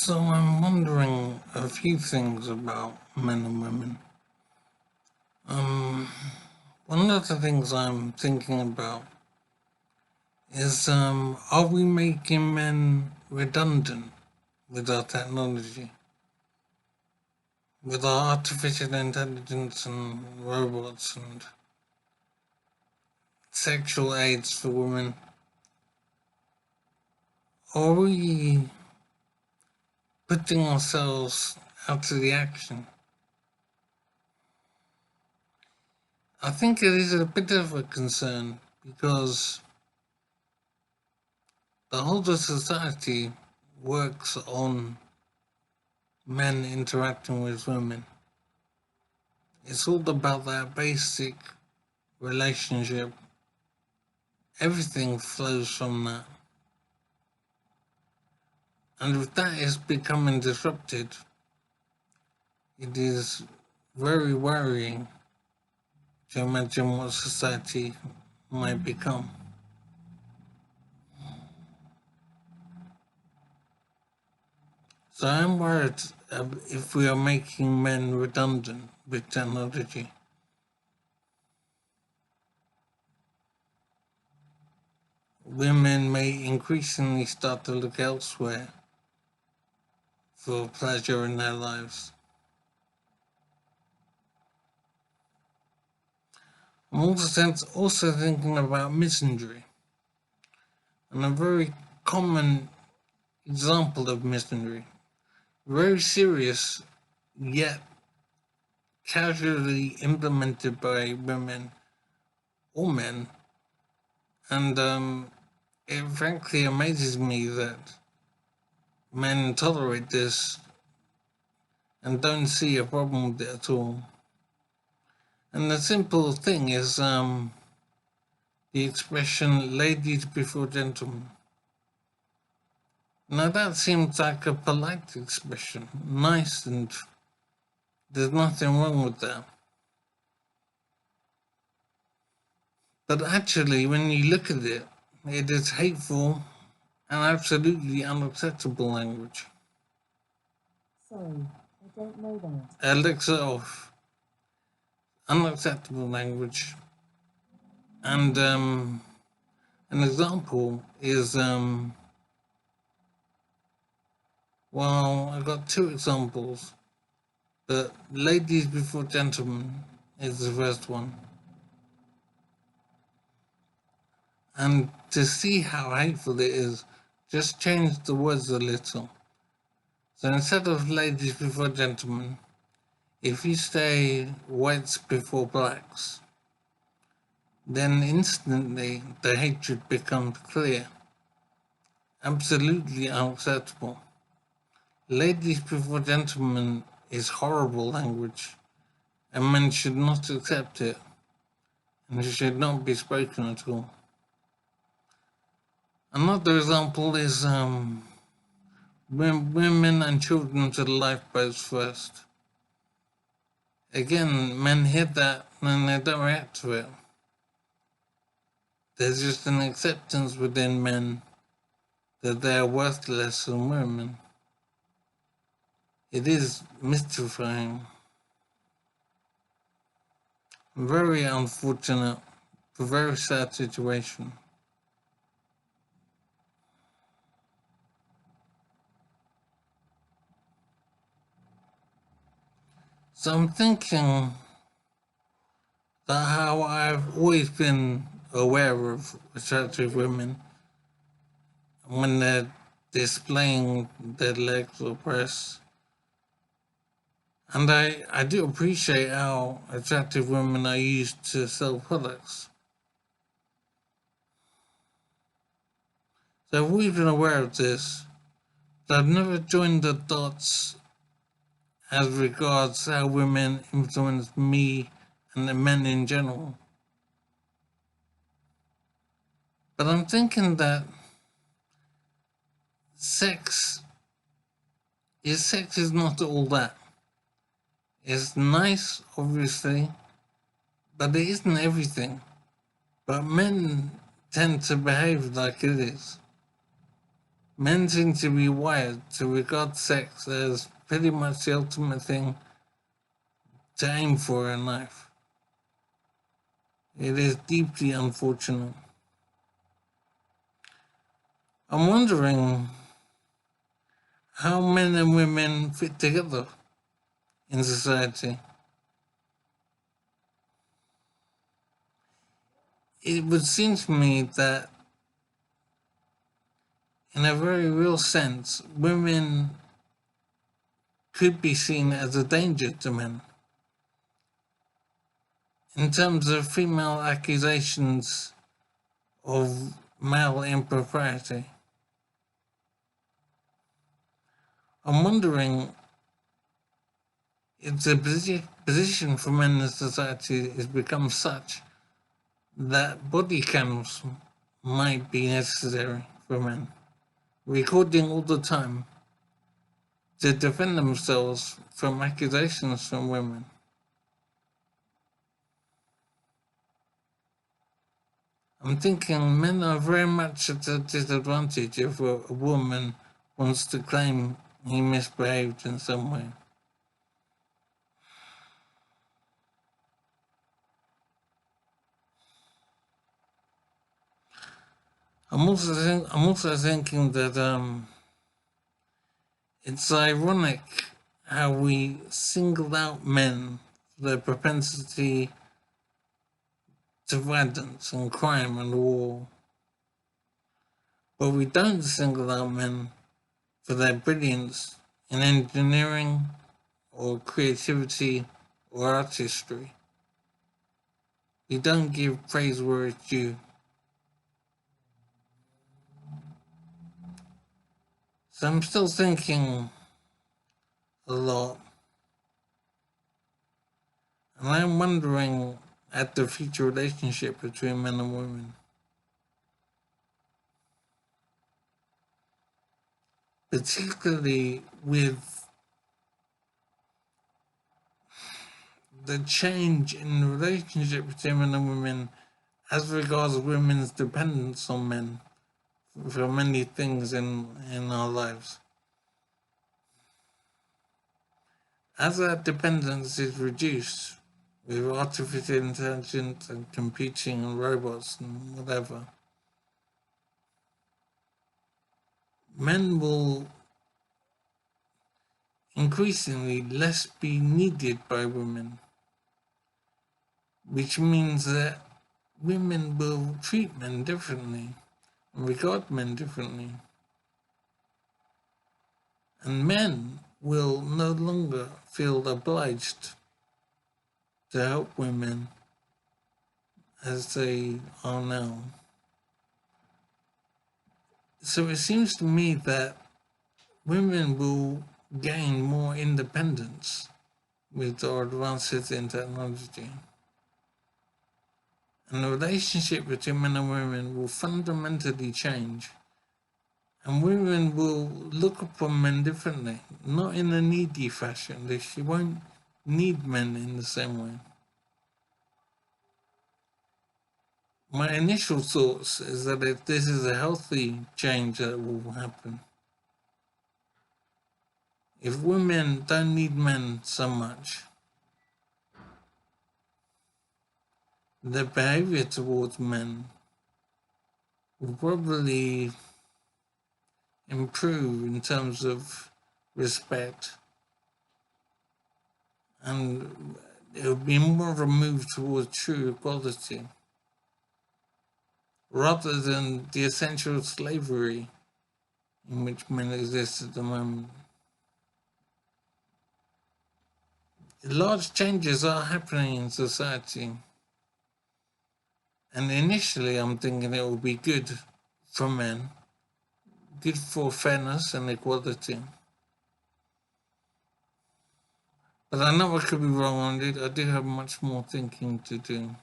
So I'm wondering a few things about men and women. One of the things I'm thinking about is, are we making men redundant with our technology? With our artificial intelligence and robots and sexual aids for women? Are we putting ourselves out of the action? I think it is a bit of a concern because the whole of society works on men interacting with women. It's all about that basic relationship. Everything flows from that. And if that is becoming disrupted, it is very worrying to imagine what society might become. So I'm worried if we are making men redundant with technology. Women may increasingly start to look elsewhere for pleasure in their lives. I'm also thinking about misandry, and a very common example of misandry, very serious yet casually implemented by women or men, and it frankly amazes me that men tolerate this and don't see a problem with it at all. And the simple thing is the expression ladies before gentlemen. Now that seems like a polite expression, nice, and there's nothing wrong with that. But actually, when you look at it, it is hateful and absolutely unacceptable language. Sorry, I don't know that. Elixir off. Unacceptable language. And an example is, well, I've got two examples. But ladies before gentlemen is the first one. And to see how hateful it is, just change the words a little. So instead of ladies before gentlemen, if you say whites before blacks, then instantly the hatred becomes clear. Absolutely unacceptable. Ladies before gentlemen is horrible language, and men should not accept it, and it should not be spoken at all. Another example is women and children to the lifeboats first. Again, men hear that and they don't react to it. There's just an acceptance within men that they are worthless than women. It is mystifying. Very unfortunate, a very sad situation. So I'm thinking that how I've always been aware of attractive women when they're displaying their legs or breasts. And I do appreciate how attractive women are used to sell products. So I've always been aware of this, but I've never joined the dots as regards how women influence me and the men in general. But I'm thinking that sex is not all that. It's nice, obviously, but it isn't everything. But men tend to behave like it is. Men seem to be wired to regard sex as pretty much the ultimate thing to aim for in life. It is deeply unfortunate. I'm wondering how men and women fit together in society. It would seem to me that, in a very real sense, women could be seen as a danger to men. In terms of female accusations of male impropriety, I'm wondering if the position for men in society has become such that body cams might be necessary for men, recording all the time to defend themselves from accusations from women. I'm thinking men are very much at a disadvantage if a woman wants to claim he misbehaved in some way. I'm also thinking that it's ironic how we single out men for their propensity to violence and crime and war, but we don't single out men for their brilliance in engineering or creativity or artistry. We don't give praise where it's due. So I'm still thinking a lot, and I'm wondering at the future relationship between men and women. Particularly with the change in the relationship between men and women as regards women's dependence on men for many things in our lives. As that dependence is reduced with artificial intelligence and computing and robots and whatever, men will increasingly less be needed by women, which means that women will treat men differently and regard men differently. And men will no longer feel obliged to help women as they are now. So it seems to me that women will gain more independence with our advances in technology. And the relationship between men and women will fundamentally change. And women will look upon men differently, not in a needy fashion. She won't need men in the same way. My initial thoughts is that if this is a healthy change that will happen, if women don't need men so much, their behavior towards men will probably improve in terms of respect, and it will be more of a move towards true equality rather than the essential slavery in which men exist at the moment. Large changes are happening in society, and initially I'm thinking it will be good for men, good for fairness and equality. But I know I could be wrong on it. I do have much more thinking to do.